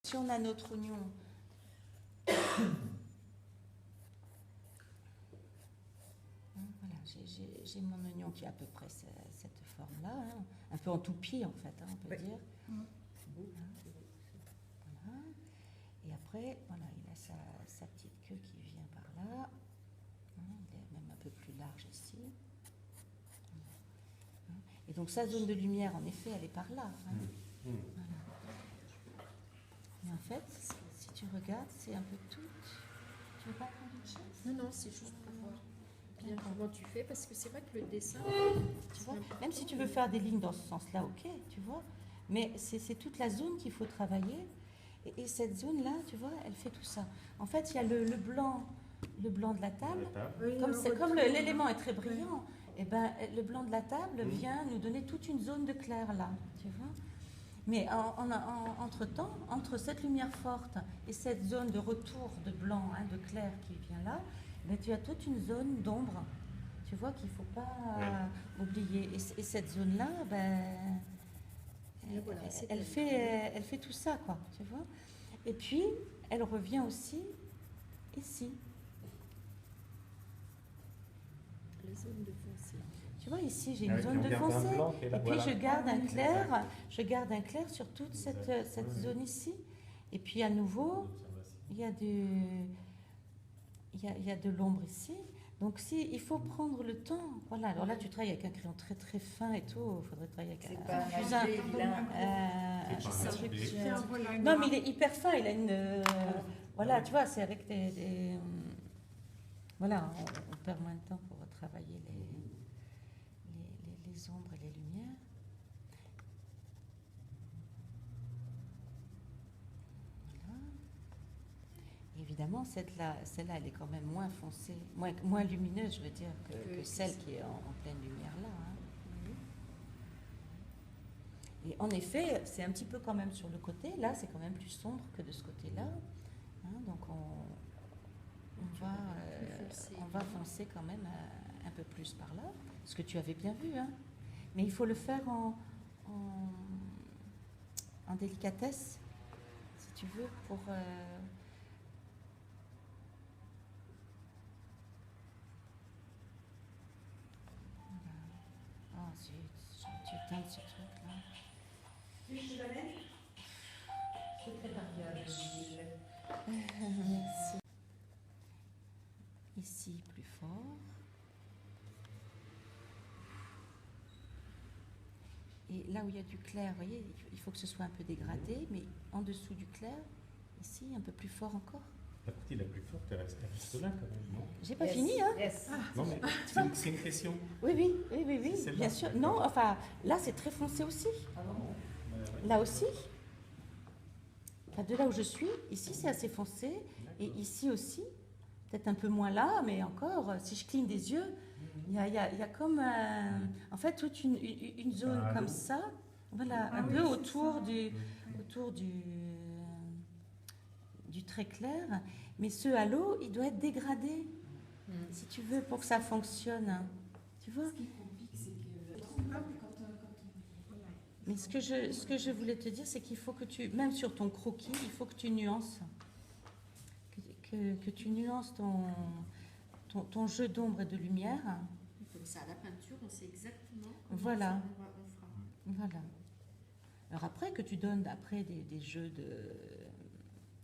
Si on a notre oignon, voilà, j'ai mon oignon qui a à peu près cette forme-là, hein, un peu en toupie en fait, hein, on peut dire. Voilà. Et après, voilà, il a sa petite queue qui vient par là. Il est même un peu plus large ici. Et donc sa zone de lumière, en effet, elle est par là. Hein. Voilà. Et en fait, si tu regardes, c'est un peu tout. Tu veux pas prendre une chaise? Non, c'est juste pour voir bien comment tu fais, parce que c'est vrai que le dessin, tu vois, même si tu veux faire des lignes dans ce sens-là, ok, tu vois, mais c'est toute la zone qu'il faut travailler. Et cette zone-là, tu vois, elle fait tout ça. En fait, il y a le blanc de la table. Comme l'élément est très brillant, et ben, le blanc de la table vient nous donner toute une zone de clair là, tu vois. Mais entre-temps, entre cette lumière forte et cette zone de retour de blanc, hein, de clair qui vient là, ben, tu as toute une zone d'ombre, tu vois, qu'il ne faut pas oublier. Et cette zone-là, ben, voilà, elle fait tout ça, quoi, tu vois. Et puis, elle revient aussi ici. la zone de foncé. Tu vois, ici, j'ai une zone de foncé. Et puis, je garde un clair sur toute cette zone ici. Et puis, à nouveau, il y a de l'ombre ici. Donc, si, il faut prendre le temps. Voilà, alors là, tu travailles avec un crayon très très fin et tout. Il faudrait travailler avec un fusain. Non, mais il est hyper fin. Il a une. Voilà, tu vois, c'est avec des voilà, on perd moins de temps pour travailler les ombres et les lumières. Voilà. Évidemment, celle-là, elle est quand même moins foncée, moins lumineuse, je veux dire, que celle qui est en pleine lumière là. Hein. Et en effet, c'est un petit peu quand même sur le côté. Là, c'est quand même plus sombre que de ce côté-là. Hein, donc, on va foncer quand même un peu plus par là. Ce que tu avais bien vu. Hein. Mais il faut le faire en délicatesse, si tu veux, pour... Oh zut, tu éteins ce truc-là. Oui, je te la mets. C'est très variable. Merci. Ici, plus fort. Et là où il y a du clair, vous voyez, il faut que ce soit un peu dégradé, mais en dessous du clair, ici, un peu plus fort encore. La partie la plus forte, elle reste là quand même, non? J'ai pas fini, hein? Non, mais c'est une question. Oui, bien sûr. Non, enfin, là, c'est très foncé aussi. Là aussi. Enfin, de là où je suis, ici, c'est assez foncé. Et ici aussi, peut-être un peu moins là, mais encore, si je cligne des yeux, il y a comme, en fait, toute une zone comme ça, voilà, un peu autour du très clair, mais ce halo, il doit être dégradé, si tu veux, pour que ça fonctionne. Tu vois? Mais ce que je voulais te dire, c'est qu'il faut que tu, même sur ton croquis, il faut que tu nuances, que tu nuances ton jeu d'ombre et de lumière. Comme ça, à la peinture, on sait exactement voilà. On fera. Voilà. Alors après, que tu donnes après des jeux de...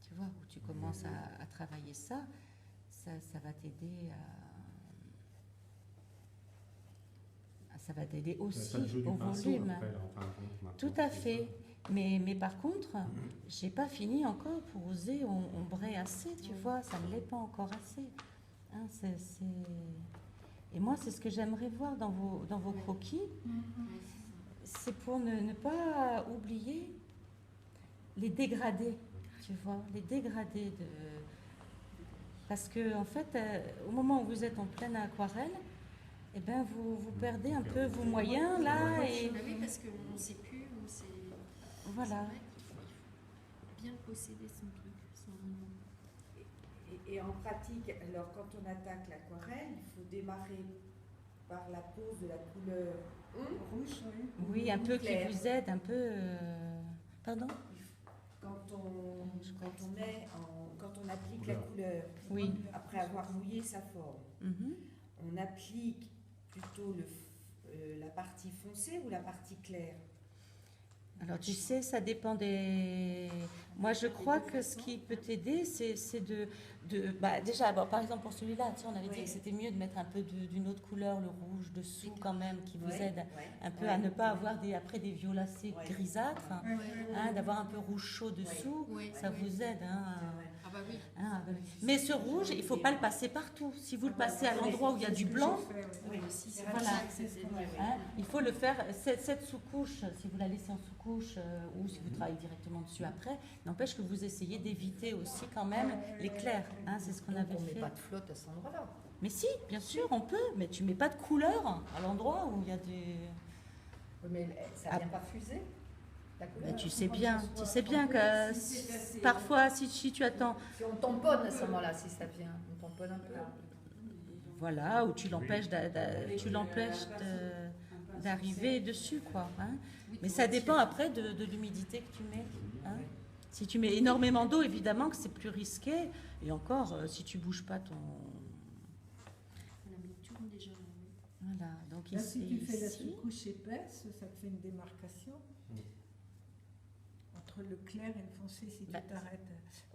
Tu vois, où tu commences à travailler ça va t'aider ça va t'aider aussi au volume. Après, tout à fait. Mais par contre, j'ai pas fini encore pour oser ombrer assez, tu vois, ça ne l'est pas encore assez. Hein, Et moi, c'est ce que j'aimerais voir dans vos croquis. C'est pour ne pas oublier les dégradés, tu vois, les dégradés de... Parce que, en fait, au moment où vous êtes en pleine aquarelle, eh ben, vous perdez un peu vos moyens, là, et... Oui, parce qu'on ne sait plus, Voilà. Il faut bien posséder son truc, son moment. Et en pratique, alors quand on attaque l'aquarelle, il faut démarrer par la pose de la couleur rouge. Oui, un peu clair. Qui vous aide, un peu... Pardon? quand on applique la couleur, Oui. après avoir mouillé sa forme, Mhm. on applique plutôt la partie foncée ou la partie claire? Alors tu sais, ça dépend des... Moi je crois que ce qui peut t'aider, c'est bah, déjà, bon, par exemple pour celui-là, tu sais, on avait dit Oui. que c'était mieux de mettre un peu d'une autre couleur, le rouge dessous quand même, qui vous Ouais, aide ouais. un peu à ne pas avoir après des violacés Ouais. grisâtres, hein, d'avoir un peu rouge chaud dessous, Ouais, ça ouais. vous aide. Hein, C'est vrai. Ah bah oui. Mais ce rouge, il ne faut pas le passer partout. Si vous le passez à l'endroit où il y a du blanc, Oui, aussi, c'est voilà. pour ça que c'était mieux. hein, il faut le faire, cette sous-couche, si vous la laissez en sous-couche ou si vous travaillez directement dessus après, n'empêche que vous essayez d'éviter aussi quand même les clairs. Hein, c'est ce qu'on avait On ne met fait. pas de flotte à cet endroit-là. Mais si, bien sûr, on peut, mais tu mets pas de couleur à l'endroit où il y a des... Oui, mais ça ne vient pas fuser la couleur. Mais tu sais bien que parfois, si tu attends, Si on tamponne à ce moment-là, si ça vient, on tamponne un peu. voilà, ou tu l'empêches d'arriver dessus, quoi. Hein. Mais ça dépend après de l'humidité que tu mets. Hein. Si tu mets énormément d'eau, évidemment que c'est plus risqué. Et encore, si tu bouges pas ton... On a mis tout déjà. Voilà, donc Là, ici, si tu fais la ici. sous-couche épaisse, ça te fait une démarcation entre le clair et le foncé si Bah, tu t'arrêtes.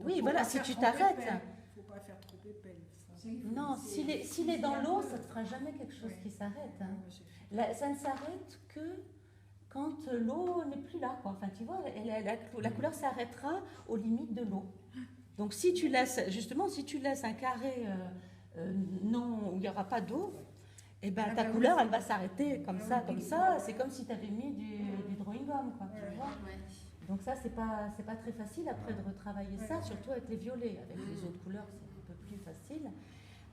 oui, Faut voilà, pas si faire tu trop t'arrêtes. épais. Faut pas faire trop épais. ça. Non, s'il est dans l'eau, ça ne te fera jamais quelque chose qui s'arrête. Hein. Ça ne s'arrête que quand l'eau n'est plus là, quoi. Enfin, tu vois, la couleur s'arrêtera aux limites de l'eau. Donc, si tu laisses un carré non, où il n'y aura pas d'eau, eh ben, ta couleur, elle va s'arrêter comme ça. C'est comme si tu avais mis du drawing gum, quoi, tu vois. Ouais. Donc ça, c'est pas très facile après de retravailler ça, surtout avec les violets. Avec les autres couleurs, c'est un peu plus facile.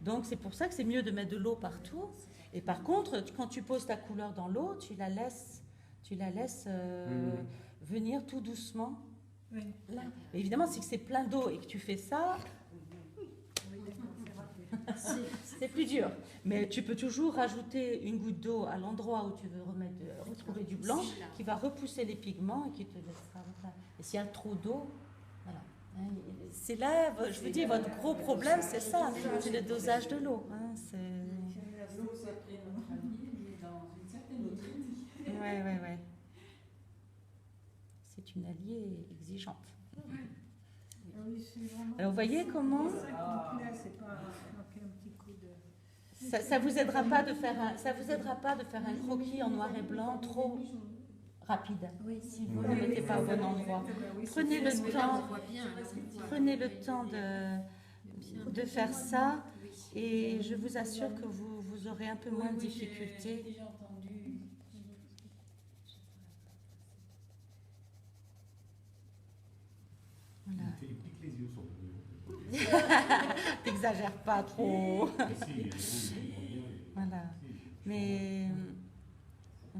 Donc c'est pour ça que c'est mieux de mettre de l'eau partout. Et par contre, quand tu poses ta couleur dans l'eau, tu la laisses venir tout doucement. Oui. Là. Et évidemment, si c'est plein d'eau et que tu fais ça, Oui, d'accord, c'est raté. c'est plus dur. Mais tu peux toujours rajouter une goutte d'eau à l'endroit où tu veux retrouver du blanc, qui va repousser les pigments et qui te laissera. Et s'il y a trop d'eau, voilà. Hein, c'est là, je vous dis, votre gros problème, c'est ça, c'est le dosage de l'eau. Hein, L'eau, c'est très notre ami, mais dans une certaine autre vie. ouais. C'est une alliée exigeante. Ah oui, c'est vraiment- Alors, vous voyez comment C'est ça qui me plaît, c'est pas manquer un petit coup de... ça vous aidera pas de faire un croquis en noir et blanc trop rapide. Si vous ne le mettez pas au bon endroit. Prenez le temps. On voit bien. Prenez le temps de faire ça et je vous assure que vous aurez un peu moins de J'ai difficultés. déjà entendu. Voilà. Il pique les yeux sur le T'exagères pas trop. dos. Voilà. Mais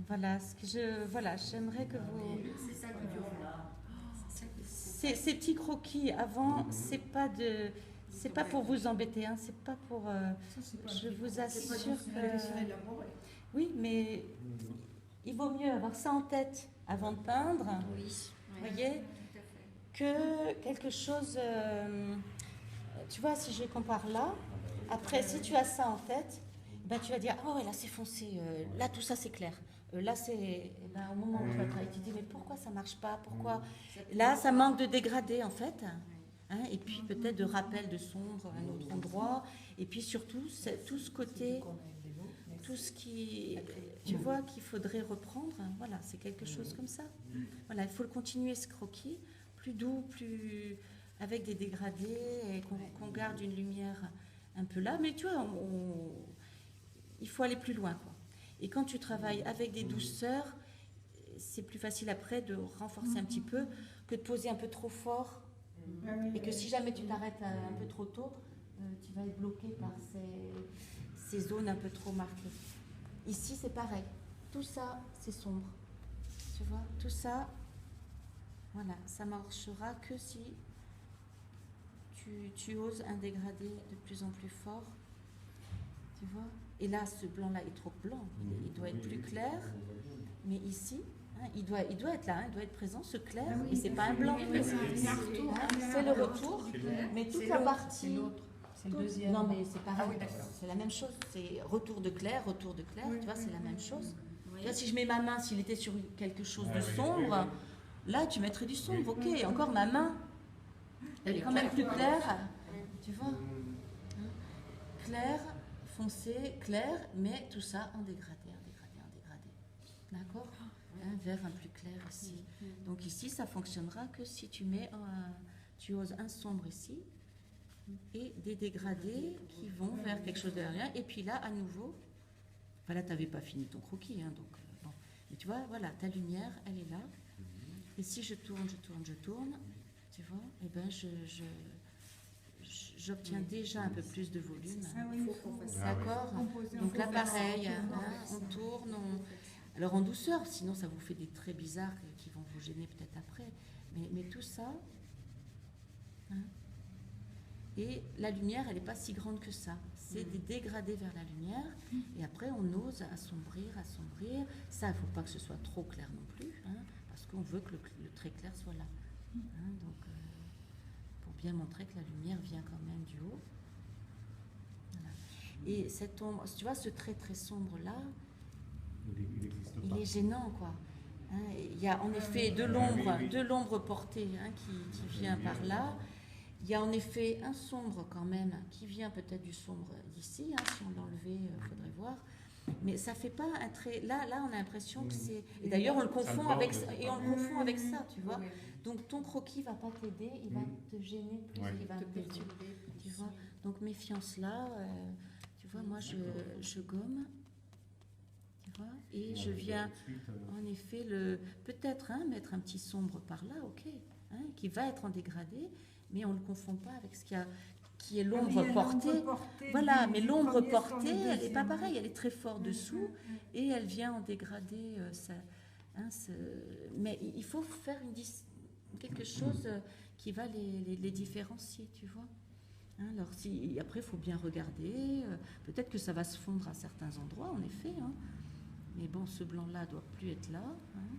voilà, j'aimerais que vous... C'est ça que tu Ces petits croquis avant, c'est pas pour vous embêter, hein, c'est pas pour... je vous assure que... Oui, mais il vaut mieux avoir ça en tête avant de peindre, Oui. vous voyez, que quelque chose... tu vois, si je compare là, après, si tu as ça en tête, ben, tu vas dire, oh ouais, là c'est foncé, là tout ça c'est clair. Là, au moment où tu vas travailler, tu te dis, mais pourquoi ça marche pas? Pourquoi? Là, ça manque de dégradé, en fait. Hein, et puis, peut-être de rappel de sombre à un autre endroit. Et puis, surtout, c'est tout ce côté, tout ce qui, tu vois, qu'il faudrait reprendre. Voilà, c'est quelque chose comme ça. Voilà, il faut le continuer, ce croquis. Plus doux, plus avec des dégradés, et qu'on garde une lumière un peu là. Mais tu vois, il faut aller plus loin, quoi. Et quand tu travailles avec des douceurs, c'est plus facile après de renforcer un petit peu que de poser un peu trop fort. Et que si jamais tu t'arrêtes un peu trop tôt, tu vas être bloqué par ces zones un peu trop marquées. Ici, c'est pareil. Tout ça, c'est sombre. Tu vois, tout ça, voilà, ça marchera que si tu oses un dégradé de plus en plus fort. Tu vois? Et là, ce blanc-là est trop blanc. Il doit être plus clair. Mais ici, Hein, il doit être là, hein, il doit être présent, ce clair, Ah oui, et c'est pas un blanc. Oui, c'est un retour. Hein, c'est le retour, mais toute la C'est partie... l'autre. C'est le Tout- deuxième. Non, mais c'est pareil, Ah oui, d'accord. c'est la même chose. C'est retour de clair, Oui, tu vois, c'est la même chose. Oui. Tu vois, si je mets ma main, s'il était sur quelque chose Ah de oui, sombre, oui, là, tu mettrais du sombre, Oui. ok. Et encore, ma main, elle est quand même plus claire, tu vois. Clair, foncé, clair, mais tout ça en dégradé, en dégradé, en dégradé. D'accord. Un vert un plus clair ici. Donc ici, ça fonctionnera que si tu mets tu oses un sombre ici et des dégradés qui vont vers quelque chose de derrière. Et puis là, à nouveau, enfin là, tu n'avais pas fini ton croquis, hein, donc bon. Mais tu vois, voilà, ta lumière, elle est là. Et si je tourne, tu vois, et ben j'obtiens déjà un peu plus de volume. Ah oui, il faut D'accord. composer en Donc là, fonction. pareil, hein, on tourne, alors en douceur, sinon ça vous fait des traits bizarres qui vont vous gêner peut-être après. Mais tout ça, hein. Et la lumière, elle n'est pas si grande que ça. C'est des dégradés vers la lumière. Et après, on ose assombrir. Ça, il ne faut pas que ce soit trop clair non plus, hein, parce qu'on veut que le trait clair soit là. Hein, donc, pour bien montrer que la lumière vient quand même du haut. Voilà. Et cette ombre, tu vois, ce trait très sombre là, Il n'existe il pas. est gênant, quoi. Hein, il y a en effet de l'ombre portée, hein, qui vient par là. Il y a en effet un sombre quand même qui vient peut-être du sombre d'ici, hein, si on l'enlevait, il faudrait voir. Mais ça fait pas un trait. Là, on a l'impression que c'est. Et d'ailleurs, on le confond avec ça, tu vois. Donc ton croquis va pas t'aider, il va te gêner plus, Ouais. il va te perturber, tu vois. Donc méfiance là. Tu vois, moi je gomme, tu vois, et je viens. En effet, peut-être mettre un petit sombre par là, ok, hein, qui va être en dégradé, mais on ne le confond pas avec qui est l'ombre portée. Voilà, mais l'ombre portée, elle n'est pas pareille, elle est très forte dessous, et elle vient en dégradé. Mais il faut faire quelque chose qui va les différencier, tu vois. Hein, alors après, il faut bien regarder, peut-être que ça va se fondre à certains endroits, en effet, hein. Mais bon, ce blanc-là ne doit plus être là. Hein.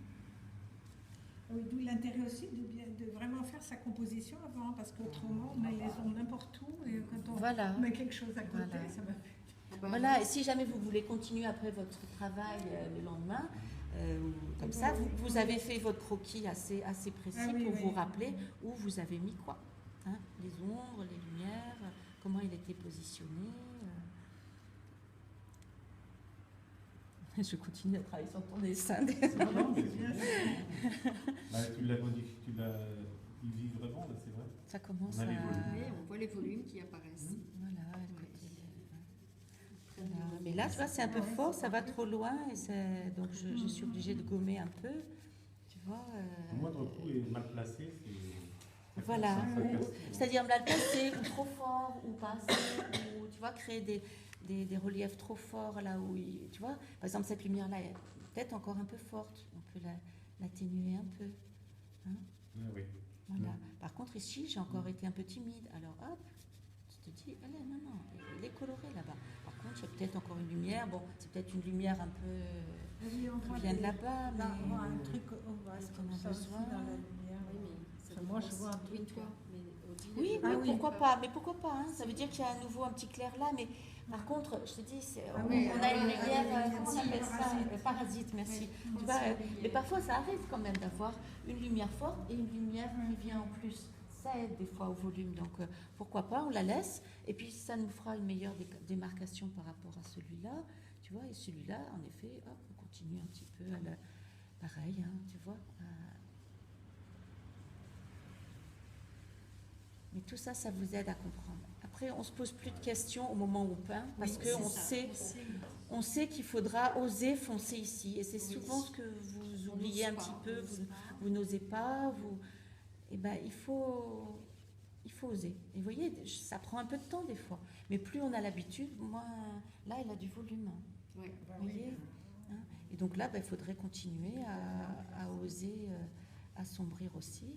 Oui, d'où l'intérêt aussi de vraiment faire sa composition avant, parce qu'autrement, on met les ombres n'importe où, et quand on met quelque chose à côté, Voilà. ça va faire. Voilà, et si jamais vous voulez continuer après votre travail le lendemain, comme ça, vous avez fait votre croquis assez précis pour vous rappeler où vous avez mis quoi. Hein, les ombres, les lumières, comment il était positionné. Je continue à travailler sur ton dessin. Non, mais tu l'as modifié, il vit vraiment, là, c'est vrai. Ça commence On a à... les volumes. Oui, on voit les volumes qui apparaissent. Voilà, le côté, voilà. Mais là, tu vois, c'est un peu fort, ça va trop loin, et donc je suis obligée de gommer un peu. Tu vois. Le moindre coup est mal placé, c'est. Voilà. Ça casse. C'est-à-dire mal placé, ou trop fort, ou pas assez, ou tu vois, créer des reliefs trop forts là où, tu vois, par exemple, cette lumière-là est peut-être encore un peu forte, on peut l'atténuer un peu. Hein. Ah oui. Voilà. Par contre, ici, j'ai encore été un peu timide. Alors, hop, tu te dis, allez, non, il est coloré là-bas. Par contre, il y a peut-être encore une lumière. Bon, c'est peut-être une lumière un peu Oui, on qui vient de là-bas, mais on voit un truc, on voit est-ce comme qu'on a ça aussi besoin dans la lumière. Oui, mais ça Moi, je dépend vois un aussi truc. de toi. Mais Odile, oui, elle- oui, pourquoi pas. Mais pourquoi pas, hein. Ça veut dire qu'il y a à nouveau un petit clair là, mais par contre, je te dis, Ah on oui, a une oui, lumière, oui, comment on oui, appelle ça, parasite, merci. Tu vois, mais parfois, ça arrive quand même d'avoir une lumière forte et une lumière qui vient en plus. Ça aide des fois au volume, donc pourquoi pas, on la laisse, et puis ça nous fera une meilleure démarcation par rapport à celui-là, tu vois, et celui-là, en effet, hop, on continue un petit peu pareil, hein, tu vois. Mais tout ça, ça vous aide à comprendre. Après, on se pose plus de questions au moment où on peint, parce qu'on on sait qu'il faudra oser foncer ici, et c'est souvent ce que vous oubliez un petit peu, vous n'osez pas, eh ben, il faut oser. Et vous voyez, ça prend un peu de temps des fois. Mais plus on a l'habitude, moins... Là, il a du volume. Ouais. Vous voyez, hein. Et donc là, il faudrait continuer à oser assombrir aussi,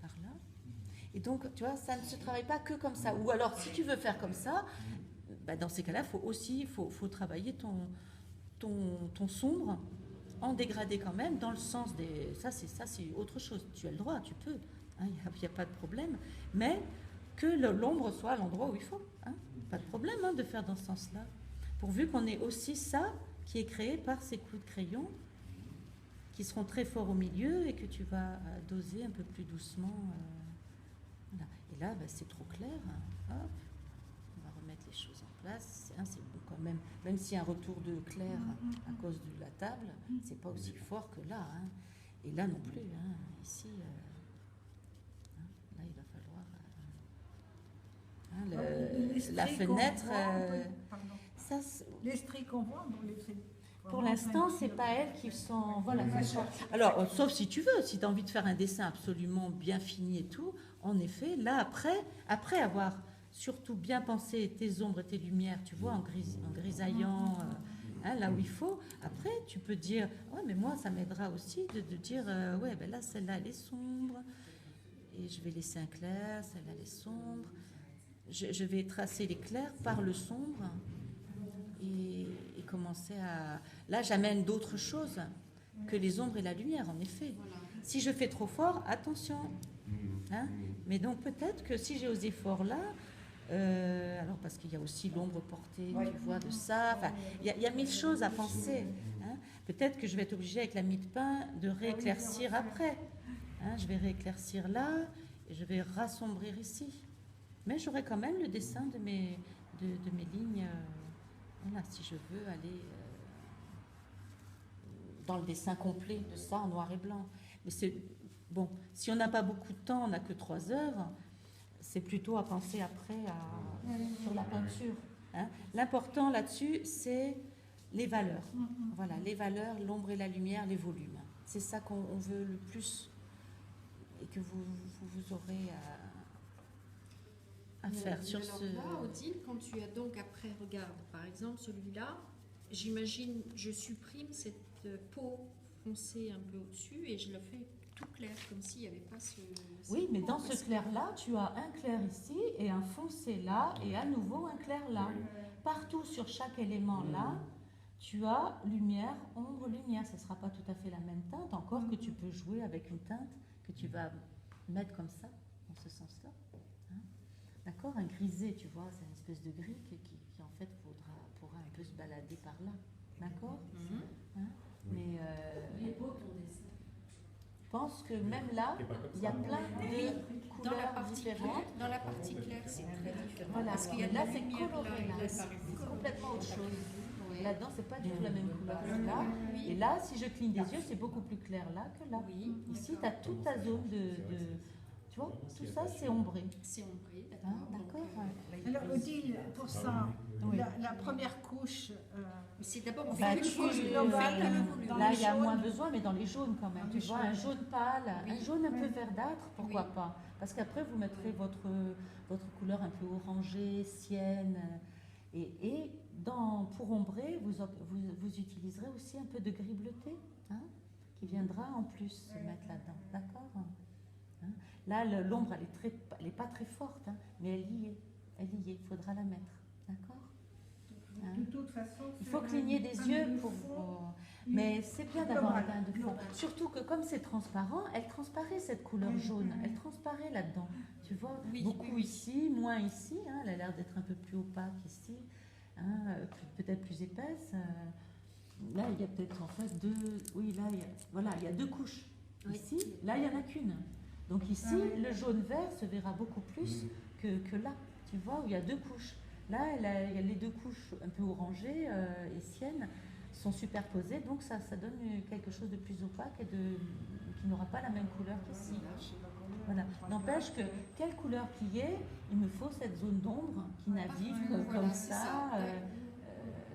par là. Et donc, tu vois, ça ne se travaille pas que comme ça. Ou alors, si tu veux faire comme ça, dans ces cas-là, il faut travailler ton sombre en dégradé quand même, dans le sens des... Ça, c'est autre chose. Tu as le droit, tu peux. Il n'y a pas de problème. Mais que l'ombre soit à l'endroit où il faut. Pas de problème de faire dans ce sens-là. Pourvu qu'on ait aussi ça qui est créé par ces coups de crayon qui seront très forts au milieu et que tu vas doser un peu plus doucement. Voilà. Et là, c'est trop clair. Hop. On va remettre les choses en place. C'est bon quand même. Même s'il y a un retour de clair à cause de la table, c'est pas aussi fort que là. Et là non plus. Ici, là, il va falloir... la fenêtre... ça, les stries qu'on voit, bon, pour l'instant, c'est pas elles qui sont... Voilà, alors, sauf si tu veux, si tu as envie de faire un dessin absolument bien fini et tout, en effet, là, après avoir surtout bien pensé tes ombres et tes lumières, tu vois, en grisaillant, là où il faut, après, tu peux dire, ouais, mais moi, ça m'aidera aussi de dire, ouais, ben là, celle-là, elle est sombre, et je vais laisser un clair, celle-là, elle est sombre. Je vais tracer les clairs par le sombre, et commencer à... Là, j'amène d'autres choses que les ombres et la lumière, en effet. Si je fais trop fort, attention. Mais donc, peut-être que si j'ai osé fort là, alors parce qu'il y a aussi l'ombre portée, tu vois, de ça. Enfin, il y a mille choses à penser. Peut-être que je vais être obligée, avec la mie de pain, de rééclaircir après. Je vais rééclaircir là, et je vais rassombrir ici. Mais j'aurai quand même le dessin de mes lignes... Voilà, si je veux aller dans le dessin complet de ça en noir et blanc. Mais c'est bon, si on n'a pas beaucoup de temps, on n'a que 3 heures, c'est plutôt à penser après sur la peinture. L'important là-dessus, c'est les valeurs. Voilà, les valeurs, l'ombre et la lumière, les volumes. C'est ça qu'on veut le plus et que vous aurez à faire sur alors ce... là, Odile, quand tu as donc après, regarde, par exemple, celui-là, j'imagine, je supprime cette peau foncée un peu au-dessus et je le fais tout clair, comme s'il n'y avait pas ce... Oui, mais dans ce clair-là, tu as un clair ici et un foncé là et à nouveau un clair là. Partout sur chaque élément là, tu as lumière, ombre, lumière. Ce ne sera pas tout à fait la même teinte, encore que tu peux jouer avec une teinte que tu vas mettre comme ça, dans ce sens-là. D'accord, un grisé, tu vois, c'est une espèce de gris qui en fait pourra un peu se balader par là. D'accord. Mais les beaux ton dessin. je pense que même là, il y a plein de couleurs différentes. Dans la partie claire, c'est très différent. Voilà, parce qu'il y a de là la c'est lumière coloré, là, là, c'est complètement autre chose. Oui. Là-dedans, c'est pas du tout la même couleur que là. Et là, si je cligne des yeux, c'est beaucoup plus clair là que là. Oui, ici, tu as toute ta zone de tu vois, tout ça, c'est ombré. c'est ombré, d'accord. D'accord. Alors, Odile, pour ça, la première couche... C'est d'abord, on Bah, fait tu une couche peux, globale, le volume. là, il y a moins besoin, mais dans les jaunes quand même. Dans Tu les vois, un jaunes. jaune pâle, Oui. un jaune un peu verdâtre, pourquoi Oui. pas. Parce qu'après, vous mettrez votre couleur un peu orangée, sienne. Et pour ombrer, vous utiliserez aussi un peu de gris bleuté, qui viendra en plus se mettre là-dedans. D'accord. Là, l'ombre, elle est pas très forte, mais elle y est. Il faudra la mettre. D'accord. De toute façon, Il faut cligner des yeux pour... Mais c'est bien d'avoir un teint de fond. Surtout que comme c'est transparent, elle transparaît cette couleur jaune. Elle transparaît là-dedans. Tu vois, Oui, beaucoup oui. Ici, moins ici. Elle a l'air d'être un peu plus opaque ici. Peut-être plus épaisse. Là, il y a peut-être en fait deux... Oui, là, il y a 2 couches. Oui. Ici, là, il n'y en a qu'une. Donc ici, le jaune-vert se verra beaucoup plus que là. Tu vois, où il y a 2 couches. Là, il y a les 2 couches un peu orangées et siennes sont superposées, donc ça donne quelque chose de plus opaque et qui n'aura pas la même couleur qu'ici. Voilà. N'empêche que, quelle couleur qu'il y ait, il me faut cette zone d'ombre qui navigue Voilà, comme c'est ça, ouais.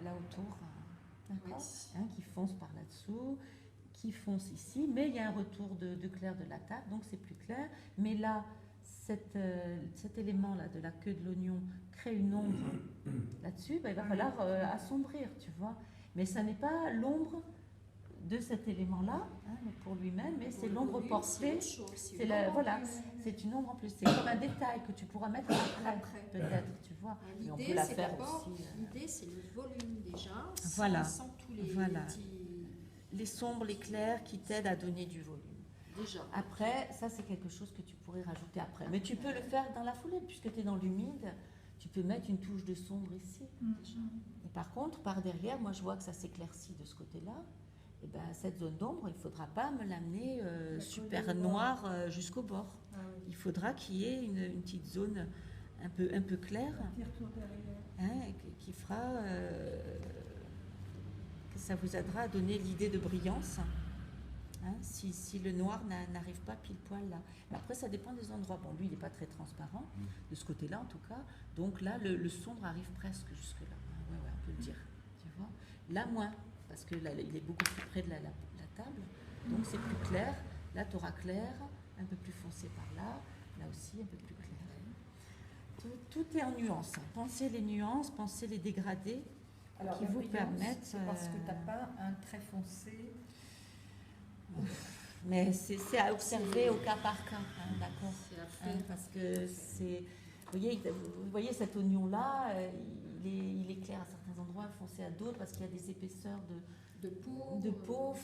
là autour, d'accord, Oui. qui fonce par là-dessous, qui fonce ici, mais il y a un retour de clair de la table, donc c'est plus clair. Mais là, cet élément-là de la queue de l'oignon crée une ombre là-dessus, il va falloir assombrir, tu vois. Mais ça n'est pas l'ombre de cet élément-là, pour lui-même, mais c'est l'ombre portée. Voilà, c'est une ombre en plus. C'est comme un détail que tu pourras mettre après. Peut-être, tu vois. Mais on peut la faire aussi. L'idée, c'est le volume déjà, Voilà. sans tous les Voilà. petits... les sombres, les clairs qui t'aident à donner du volume. Déjà. Après, ça c'est quelque chose que tu pourrais rajouter après. Mais tu peux le faire dans la foulée, puisque tu es dans l'humide, tu peux mettre une touche de sombre ici. Et par contre, par derrière, moi je vois que ça s'éclaircit de ce côté-là. Et ben, cette zone d'ombre, il ne faudra pas me l'amener super noire jusqu'au bord. Ah oui. Il faudra qu'il y ait une petite zone un peu claire, Petit retour derrière. hein, qui fera que ça vous aidera à donner l'idée de brillance, hein, si le noir n'arrive pas pile poil là. Mais après, ça dépend des endroits. Bon, lui, il n'est pas très transparent, de ce côté-là en tout cas. Donc là, le sombre arrive presque jusque-là. Ouais, on peut le dire. Tu vois, là, moins, parce que là, il est beaucoup plus près de la table. Donc c'est plus clair. Là, tu auras clair, un peu plus foncé par là. Là aussi, un peu plus clair. Tout est en nuances. Pensez les nuances, pensez les dégradés Alors, qui la vous brillance, permettent. c'est parce que tu n'as pas un trait foncé. Mais c'est à observer au cas par cas, hein, d'accord. C'est à faire. Parce que c'est. Vous voyez cet oignon-là, il est clair à certains endroits, foncé à d'autres, parce qu'il y a des épaisseurs De peau. de peau